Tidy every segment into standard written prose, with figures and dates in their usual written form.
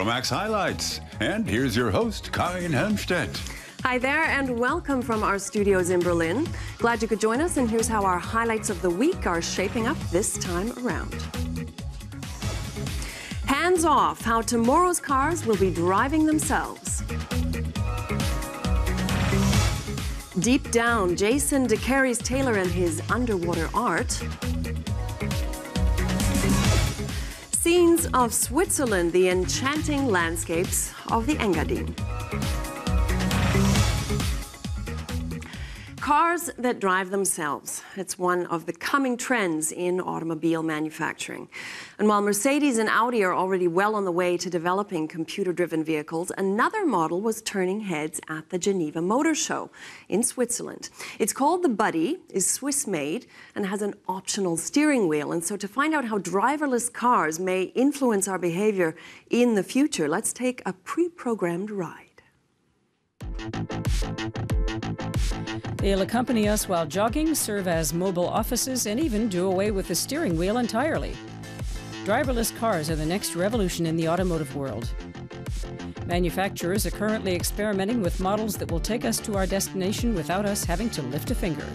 Euromaxx highlights. And here's your host, Karin Helmstedt. Hi there, and welcome from our studios in Berlin. Glad you could join us, and here's how our highlights of the week are shaping up this time around. Hands off, how tomorrow's cars will be driving themselves. Deep down, Jason deCaires Taylor and his underwater art. Scenes of Switzerland, the enchanting landscapes of the Engadine. Cars that drive themselves. It's one of the coming trends in automobile manufacturing. And while Mercedes and Audi are already well on the way to developing computer-driven vehicles, another model was turning heads at the Geneva Motor Show in Switzerland. It's called the Buddy, is Swiss-made, and has an optional steering wheel. And so to find out how driverless cars may influence our behavior in the future, let's take a pre-programmed ride. They'll accompany us while jogging, serve as mobile offices, and even do away with the steering wheel entirely. Driverless cars are the next revolution in the automotive world. Manufacturers are currently experimenting with models that will take us to our destination without us having to lift a finger.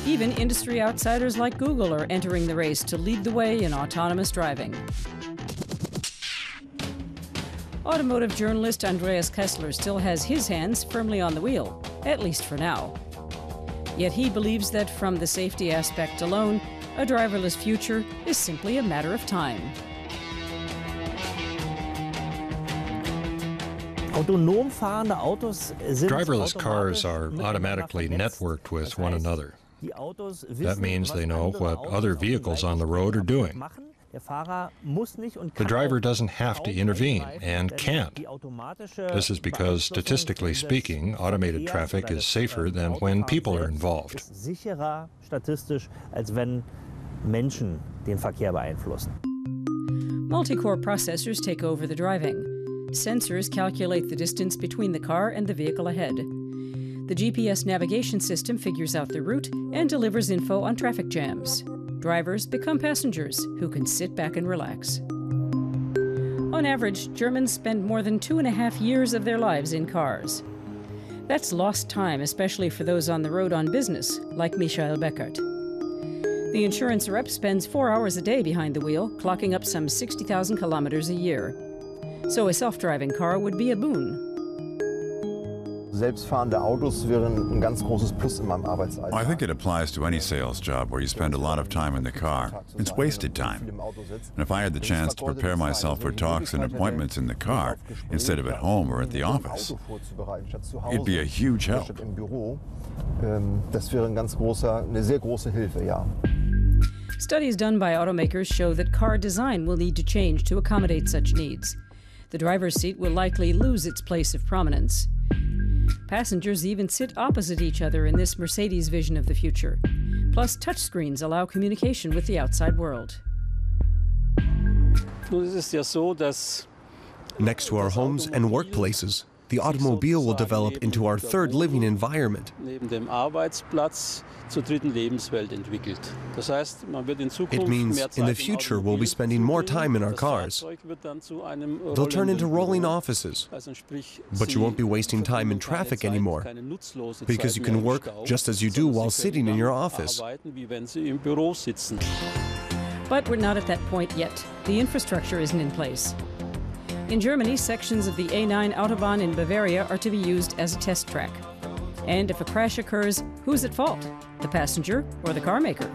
Even industry outsiders like Google are entering the race to lead the way in autonomous driving. Automotive journalist Andreas Kessler still has his hands firmly on the wheel, at least for now. Yet he believes that from the safety aspect alone, a driverless future is simply a matter of time. Driverless cars are automatically networked with one another. That means they know what other vehicles on the road are doing. The driver doesn't have to intervene and can't. This is because, statistically speaking, automated traffic is safer than when people are involved. Multi-core processors take over the driving. Sensors calculate the distance between the car and the vehicle ahead. The GPS navigation system figures out the route and delivers info on traffic jams. Drivers become passengers who can sit back and relax. On average, Germans spend more than 2.5 years of their lives in cars. That's lost time, especially for those on the road on business, like Michael Beckert. The insurance rep spends 4 hours a day behind the wheel, clocking up some 60,000 kilometers a year. So a self-driving car would be a boon. I think it applies to any sales job where you spend a lot of time in the car. It's wasted time. And if I had the chance to prepare myself for talks and appointments in the car instead of at home or at the office, it'd be a huge help. Studies done by automakers show that car design will need to change to accommodate such needs. The driver's seat will likely lose its place of prominence. Passengers even sit opposite each other in this Mercedes vision of the future. Plus, touchscreens allow communication with the outside world. Next to our homes and workplaces, the automobile will develop into our third living environment. It means in the future we'll be spending more time in our cars. They'll turn into rolling offices. But you won't be wasting time in traffic anymore, because you can work just as you do while sitting in your office. But we're not at that point yet. The infrastructure isn't in place. In Germany, sections of the A9 Autobahn in Bavaria are to be used as a test track. And if a crash occurs, who's at fault? The passenger or the car maker?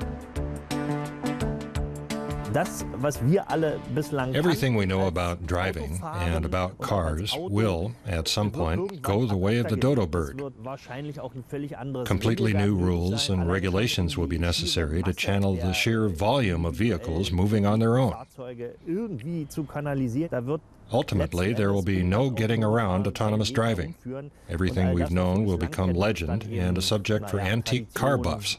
Everything we know about driving and about cars will, at some point, go the way of the dodo bird. Completely new rules and regulations will be necessary to channel the sheer volume of vehicles moving on their own. Ultimately, there will be no getting around autonomous driving. Everything we've known will become legend and a subject for antique car buffs.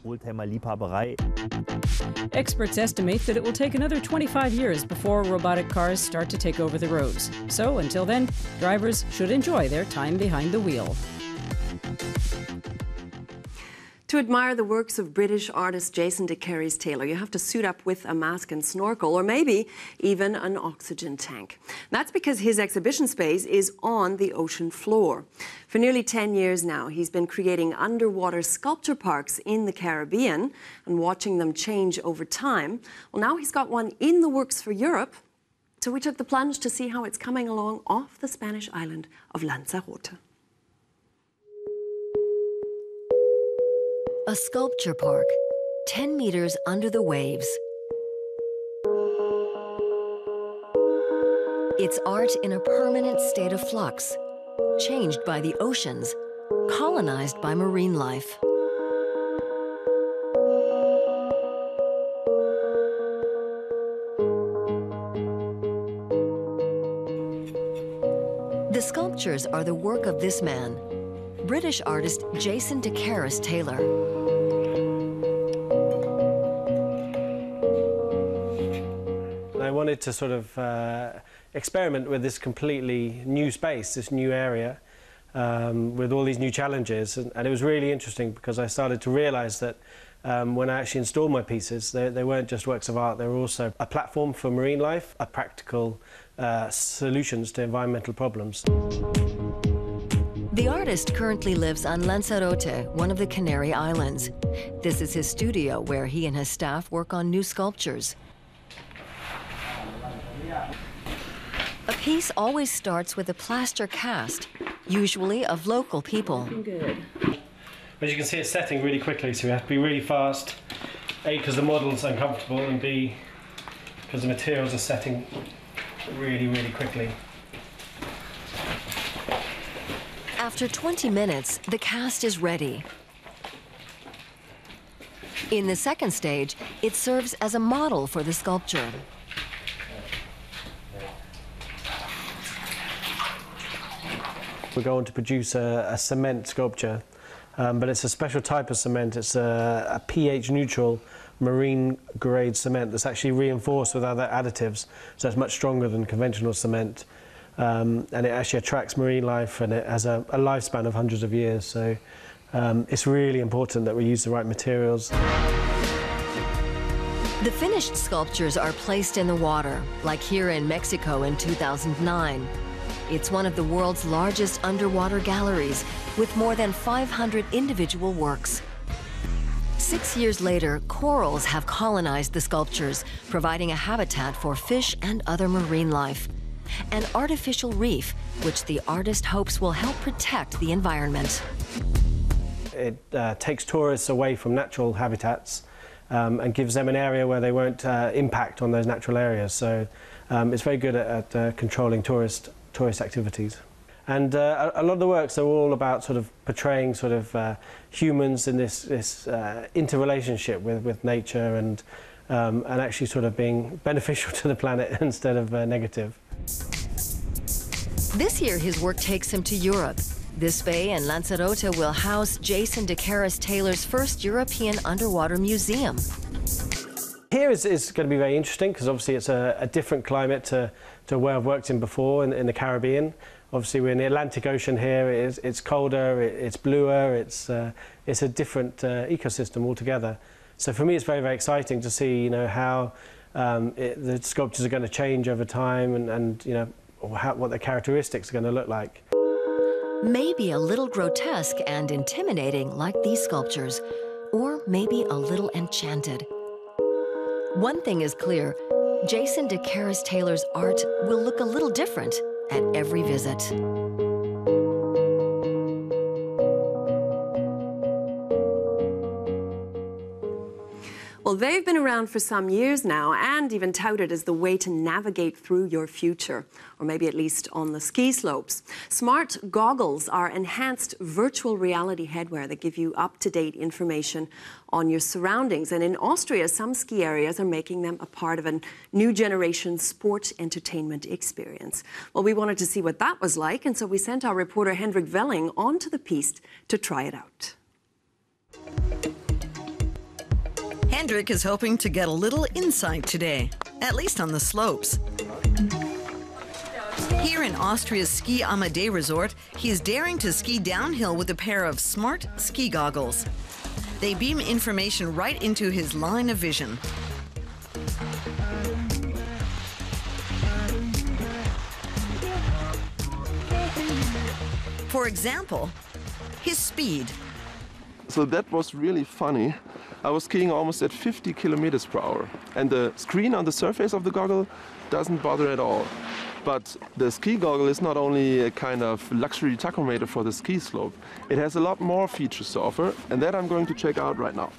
Experts estimate that it will take another 25 years before robotic cars start to take over the roads. So until then, drivers should enjoy their time behind the wheel. To admire the works of British artist Jason deCaires Taylor, you have to suit up with a mask and snorkel, or maybe even an oxygen tank. That's because his exhibition space is on the ocean floor. For nearly 10 years now, he's been creating underwater sculpture parks in the Caribbean and watching them change over time. Well, now he's got one in the works for Europe, so we took the plunge to see how it's coming along off the Spanish island of Lanzarote. A sculpture park, 10 meters under the waves. It's art in a permanent state of flux, changed by the oceans, colonized by marine life. The sculptures are the work of this man, British artist Jason deCaires Taylor. I wanted to sort of experiment with this completely new space, this new area, with all these new challenges. And it was really interesting because I started to realize that when I actually installed my pieces, they weren't just works of art, they were also a platform for marine life, a practical solutions to environmental problems. The artist currently lives on Lanzarote, one of the Canary Islands. This is his studio where he and his staff work on new sculptures. A piece always starts with a plaster cast, usually of local people. Good. As you can see, it's setting really quickly, so we have to be really fast. A, because the model's uncomfortable, and B, because the materials are setting really, really quickly. After 20 minutes, the cast is ready. In the second stage, it serves as a model for the sculpture. We're going to produce a cement sculpture, but it's a special type of cement. It's a pH-neutral marine-grade cement that's actually reinforced with other additives, so it's much stronger than conventional cement. And it actually attracts marine life, and it has a lifespan of hundreds of years, so it's really important that we use the right materials. The finished sculptures are placed in the water, like here in Mexico in 2009. It's one of the world's largest underwater galleries, with more than 500 individual works. 6 years later, corals have colonized the sculptures, providing a habitat for fish and other marine life. An artificial reef, which the artist hopes will help protect the environment. It takes tourists away from natural habitats and gives them an area where they won't impact on those natural areas. So it's very good at controlling tourist activities. And a lot of the works are all about sort of portraying sort of humans in this interrelationship with nature and actually sort of being beneficial to the planet instead of negative. This year, his work takes him to Europe. This bay in Lanzarote will house Jason deCaires Taylor's first European underwater museum. Here is going to be very interesting because obviously it's a different climate to where I've worked in before in the Caribbean. Obviously we're in the Atlantic Ocean here. It's colder, it's bluer, it's a different ecosystem altogether. So for me it's very, very exciting to see, you know, how the sculptures are going to change over time and you know, what their characteristics are going to look like. Maybe a little grotesque and intimidating like these sculptures, or maybe a little enchanted. One thing is clear, Jason deCaires Taylor's art will look a little different at every visit. Well, they've been around for some years now and even touted as the way to navigate through your future, or maybe at least on the ski slopes. Smart goggles are enhanced virtual reality headwear that give you up-to-date information on your surroundings. And in Austria, some ski areas are making them a part of a new generation sport entertainment experience. Well, we wanted to see what that was like, and so we sent our reporter Hendrik Velling onto the piste to try it out. Hendrik is hoping to get a little insight today, at least on the slopes. Here in Austria's Ski Amadee Resort, he is daring to ski downhill with a pair of smart ski goggles. They beam information right into his line of vision. For example, his speed. So that was really funny. I was skiing almost at 50 kilometers per hour, and the screen on the surface of the goggle doesn't bother at all. But the ski goggle is not only a kind of luxury tachometer for the ski slope, it has a lot more features to offer, and that I'm going to check out right now.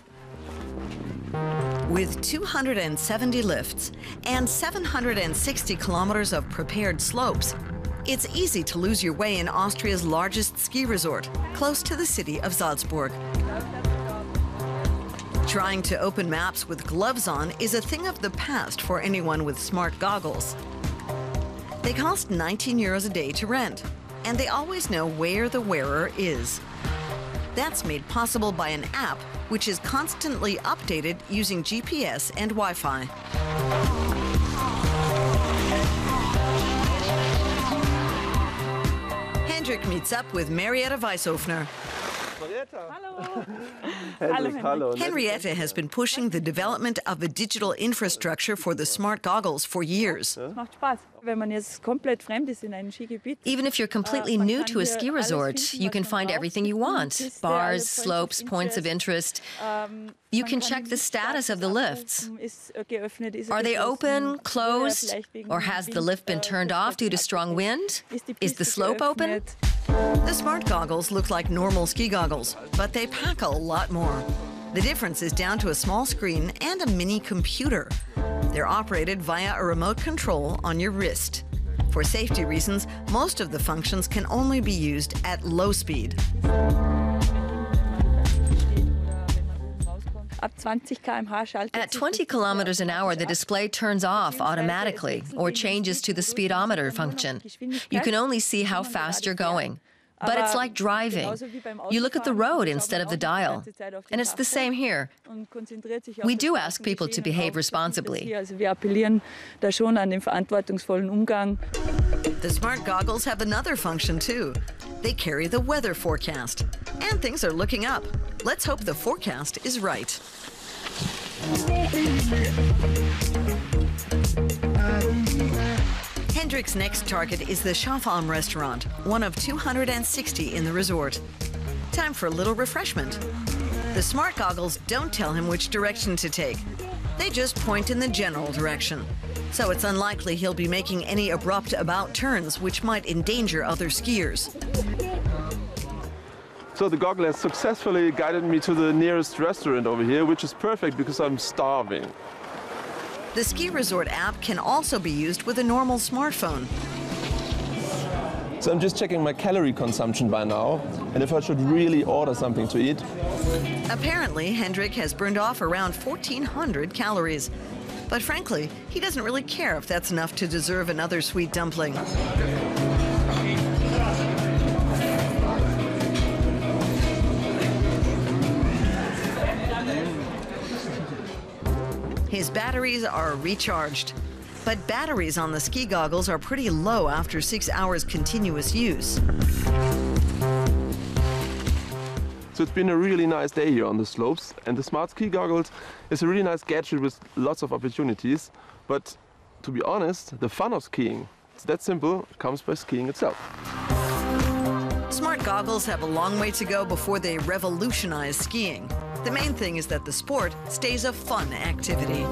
With 270 lifts and 760 kilometers of prepared slopes, it's easy to lose your way in Austria's largest ski resort, close to the city of Salzburg. Trying to open maps with gloves on is a thing of the past for anyone with smart goggles. They cost 19 euros a day to rent, and they always know where the wearer is. That's made possible by an app which is constantly updated using GPS and Wi-Fi. Hendrik meets up with Marietta Weishofner. Henriette has been pushing the development of a digital infrastructure for the smart goggles for years. Even if you're completely new to a ski resort, you can find everything you want. Bars, slopes, points of interest. You can check the status of the lifts. Are they open, closed, or has the lift been turned off due to strong wind? Is the slope open? The smart goggles look like normal ski goggles, but they pack a lot more. The difference is down to a small screen and a mini computer. They're operated via a remote control on your wrist. For safety reasons, most of the functions can only be used at low speed. At 20 kilometers an hour, the display turns off automatically or changes to the speedometer function. You can only see how fast you're going. But it's like driving. You look at the road instead of the dial. And it's the same here. We do ask people to behave responsibly. The smart goggles have another function too. They carry the weather forecast. And things are looking up. Let's hope the forecast is right. Hendrik's next target is the Schaffalm restaurant, one of 260 in the resort. Time for a little refreshment. The smart goggles don't tell him which direction to take. They just point in the general direction. So it's unlikely he'll be making any abrupt about turns which might endanger other skiers. So the goggle has successfully guided me to the nearest restaurant over here, which is perfect because I'm starving. The ski resort app can also be used with a normal smartphone. So I'm just checking my calorie consumption by now, and if I should really order something to eat. Apparently, Hendrik has burned off around 1,400 calories. But frankly, he doesn't really care if that's enough to deserve another sweet dumpling. His batteries are recharged. But batteries on the ski goggles are pretty low after 6 hours continuous use. So it's been a really nice day here on the slopes, and the smart ski goggles is a really nice gadget with lots of opportunities. But to be honest, the fun of skiing, it's that simple, comes by skiing itself. Smart goggles have a long way to go before they revolutionize skiing. The main thing is that the sport stays a fun activity.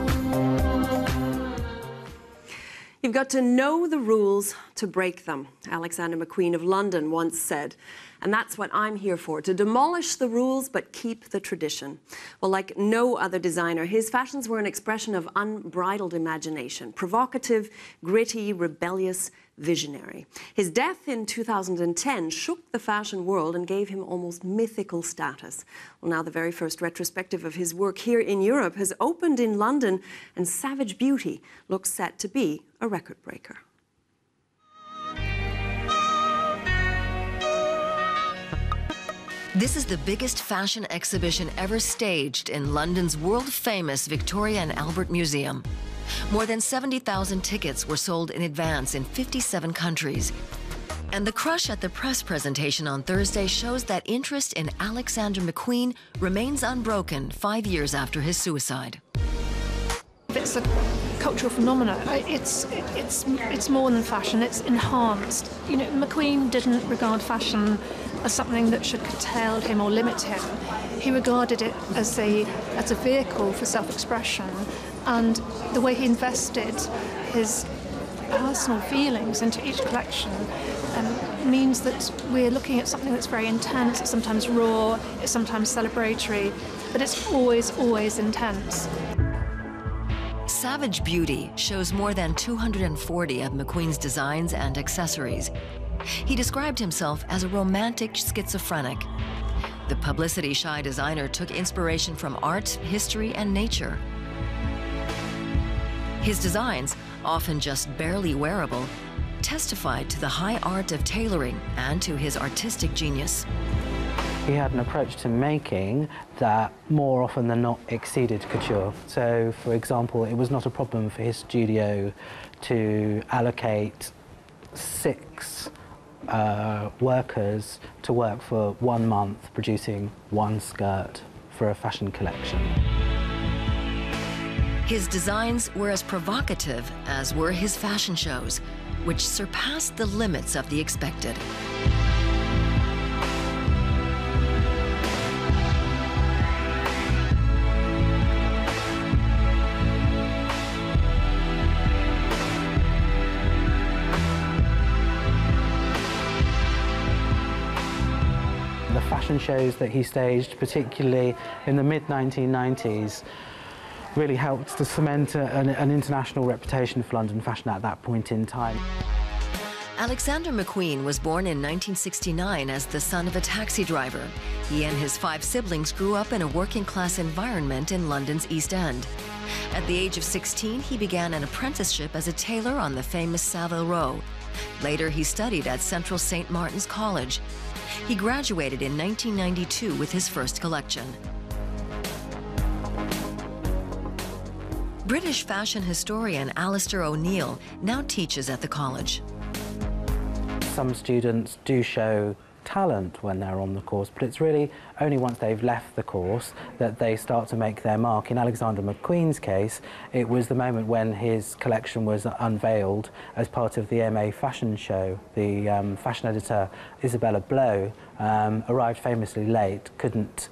You've got to know the rules to break them, Alexander McQueen of London once said. And that's what I'm here for, to demolish the rules but keep the tradition. Well, like no other designer, his fashions were an expression of unbridled imagination, provocative, gritty, rebellious, visionary. His death in 2010 shook the fashion world and gave him almost mythical status. Well, now the very first retrospective of his work here in Europe has opened in London, and Savage Beauty looks set to be a record breaker. This is the biggest fashion exhibition ever staged in London's world-famous Victoria and Albert Museum. More than 70,000 tickets were sold in advance in 57 countries. And the crush at the press presentation on Thursday shows that interest in Alexander McQueen remains unbroken 5 years after his suicide. It's a cultural phenomenon. It's more than fashion, it's enhanced. You know, McQueen didn't regard fashion as something that should curtail him or limit him. He regarded it as a vehicle for self-expression, and the way he invested his personal feelings into each collection means that we're looking at something that's very intense. It's sometimes raw, it's sometimes celebratory, but it's always, always intense. Savage Beauty shows more than 240 of McQueen's designs and accessories. He described himself as a romantic schizophrenic. The publicity-shy designer took inspiration from art, history, and nature. His designs, often just barely wearable, testified to the high art of tailoring and to his artistic genius. He had an approach to making that more often than not exceeded couture. So, for example, it was not a problem for his studio to allocate 6 workers to work for 1 month producing 1 skirt for a fashion collection. His designs were as provocative as were his fashion shows, which surpassed the limits of the expected. The fashion shows that he staged, particularly in the mid-1990s, really helped to cement an international reputation for London fashion at that point in time. Alexander McQueen was born in 1969 as the son of a taxi driver. He and his 5 siblings grew up in a working-class environment in London's East End. At the age of 16, he began an apprenticeship as a tailor on the famous Savile Row. Later, he studied at Central St. Martin's College. He graduated in 1992 with his first collection. British fashion historian Alistair O'Neill now teaches at the college. Some students do show talent when they're on the course, but it's really only once they've left the course that they start to make their mark. In Alexander McQueen's case, it was the moment when his collection was unveiled as part of the MA fashion show. The fashion editor, Isabella Blow, arrived famously late, couldn't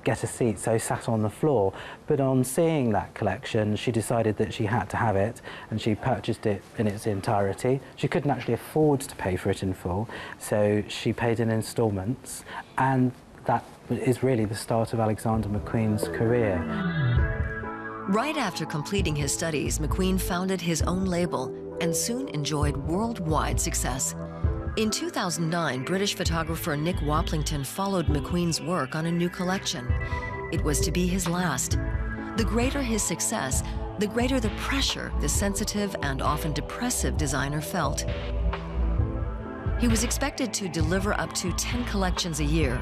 get a seat, so sat on the floor. But on seeing that collection, she decided that she had to have it, and she purchased it in its entirety. She couldn't actually afford to pay for it in full, so she paid in instalments, and that is really the start of Alexander McQueen's career. Right after completing his studies, McQueen founded his own label and soon enjoyed worldwide success. In 2009, British photographer Nick Waplington followed McQueen's work on a new collection. It was to be his last. The greater his success, the greater the pressure the sensitive and often depressive designer felt. He was expected to deliver up to 10 collections a year.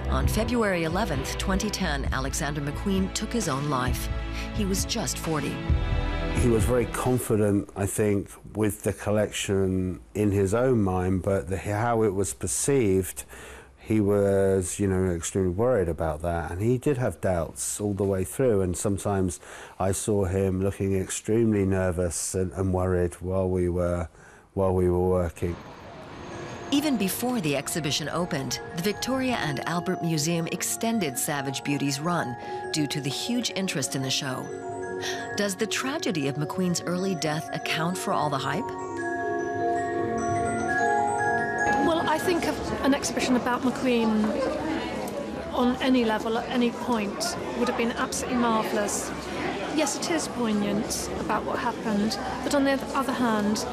On February 11th, 2010, Alexander McQueen took his own life. He was just 40. He was very confident, I think, with the collection in his own mind, but how it was perceived, he was, extremely worried about that. And he did have doubts all the way through, and sometimes I saw him looking extremely nervous and worried while we were working. Even before the exhibition opened, the Victoria and Albert Museum extended Savage Beauty's run due to the huge interest in the show. Does the tragedy of McQueen's early death account for all the hype? Well, I think an exhibition about McQueen on any level, at any point, would have been absolutely marvellous. Yes, it is poignant about what happened, but on the other hand,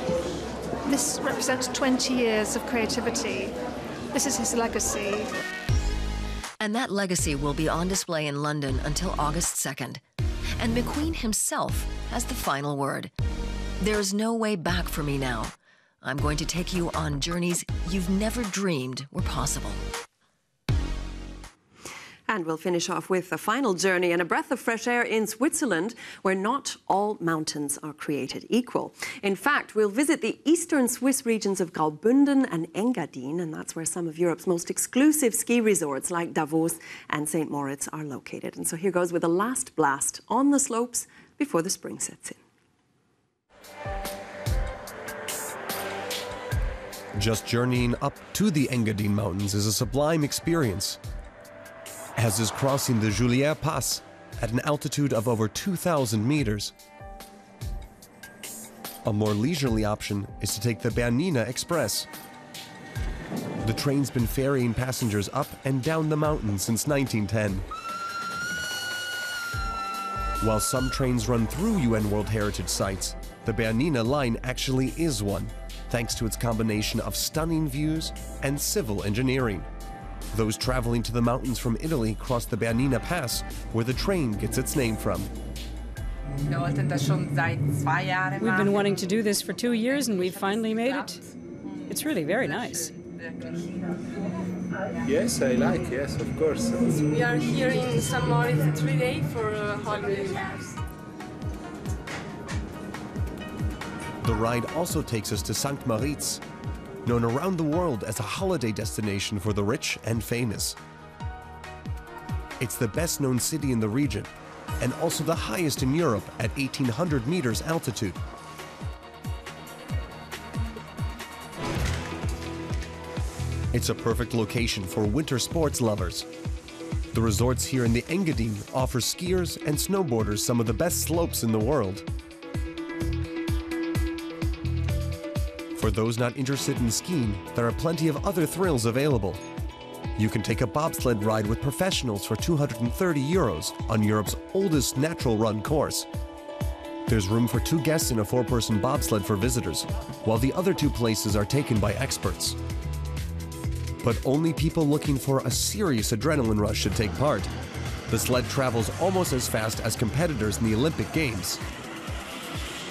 this represents 20 years of creativity. This is his legacy. And that legacy will be on display in London until August 2nd. And McQueen himself has the final word. There's no way back for me now. I'm going to take you on journeys you've never dreamed were possible. And we'll finish off with a final journey and a breath of fresh air in Switzerland, where not all mountains are created equal. In fact, we'll visit the eastern Swiss regions of Graubünden and Engadine, and that's where some of Europe's most exclusive ski resorts like Davos and St. Moritz are located. And so here goes with a last blast on the slopes before the spring sets in. Just journeying up to the Engadine Mountains is a sublime experience, as is crossing the Julière Pass at an altitude of over 2,000 meters. A more leisurely option is to take the Bernina Express. The train's been ferrying passengers up and down the mountain since 1910. While some trains run through UN World Heritage sites, the Bernina line actually is one, thanks to its combination of stunning views and civil engineering. Those traveling to the mountains from Italy cross the Bernina Pass, where the train gets its name from. We've been wanting to do this for 2 years, and we've finally made it. It's really very nice. Yes, I like, yes, of course. We are here in St. Moritz 3 days for a holiday. The ride also takes us to St. Moritz, known around the world as a holiday destination for the rich and famous. It's the best-known city in the region, and also the highest in Europe at 1,800 meters altitude. It's a perfect location for winter sports lovers. The resorts here in the Engadine offer skiers and snowboarders some of the best slopes in the world. For those not interested in skiing, there are plenty of other thrills available. You can take a bobsled ride with professionals for €230 on Europe's oldest natural run course. There's room for 2 guests in a 4-person bobsled for visitors, while the other 2 places are taken by experts. But only people looking for a serious adrenaline rush should take part. The sled travels almost as fast as competitors in the Olympic Games.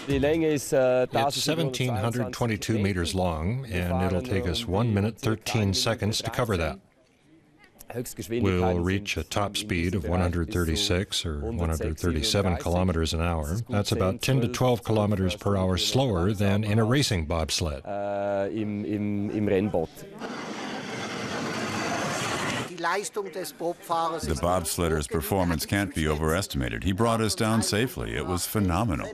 It's 1,722 meters long, and it'll take us 1 minute 13 seconds to cover that. We'll reach a top speed of 136 or 137 kilometers an hour. That's about 10 to 12 kilometers per hour slower than in a racing bobsled. The bobsledder's performance can't be overestimated. He brought us down safely. It was phenomenal.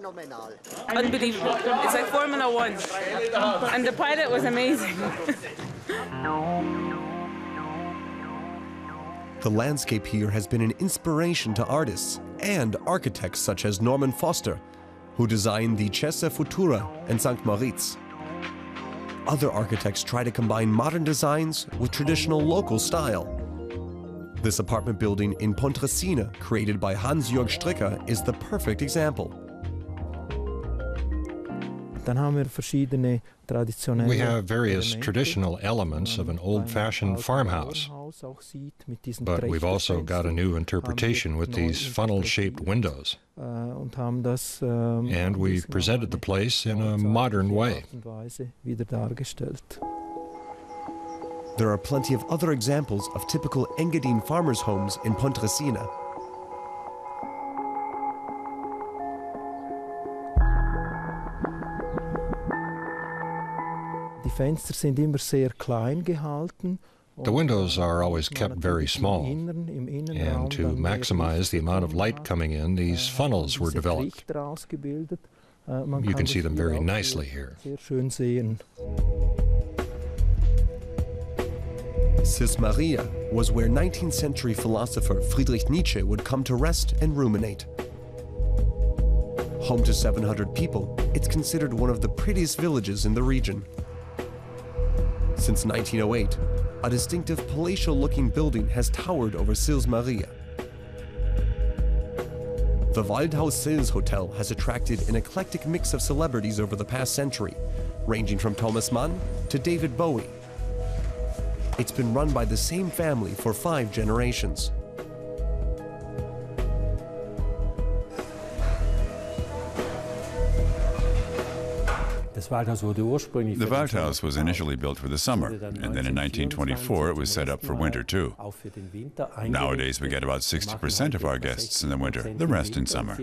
Unbelievable. It's like Formula 1. And the pilot was amazing. The landscape here has been an inspiration to artists and architects such as Norman Foster, who designed the Chiesa Futura and St. Moritz. Other architects try to combine modern designs with traditional local style. This apartment building in Pontresina, created by Hans-Jörg Stricker, is the perfect example. We have various traditional elements of an old-fashioned farmhouse, but we've also got a new interpretation with these funnel-shaped windows. And we've presented the place in a modern way. There are plenty of other examples of typical Engadine farmers' homes in Pontresina. The windows are always kept very small, and to maximize the amount of light coming in, these funnels were developed. You can see them very nicely here. Cis Maria was where 19th century philosopher Friedrich Nietzsche would come to rest and ruminate. Home to 700 people, it's considered one of the prettiest villages in the region. Since 1908, a distinctive palatial-looking building has towered over Cis Maria. The Waldhaus Sils Hotel has attracted an eclectic mix of celebrities over the past century, ranging from Thomas Mann to David Bowie. It's been run by the same family for 5 generations. The Waldhaus was initially built for the summer, and then in 1924 it was set up for winter too. Nowadays we get about 60% of our guests in the winter, the rest in summer.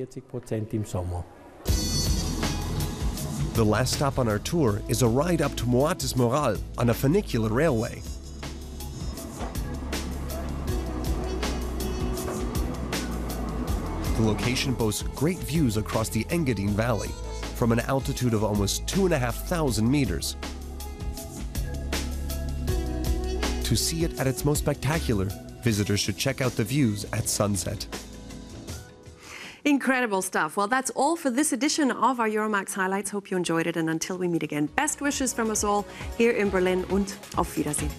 The last stop on our tour is a ride up to Moatis Moral on a funicular railway. The location boasts great views across the Engadine Valley from an altitude of almost 2,500 meters. To see it at its most spectacular, visitors should check out the views at sunset. Incredible stuff. Well, that's all for this edition of our Euromaxx Highlights. Hope you enjoyed it, and until we meet again, best wishes from us all here in Berlin und auf Wiedersehen.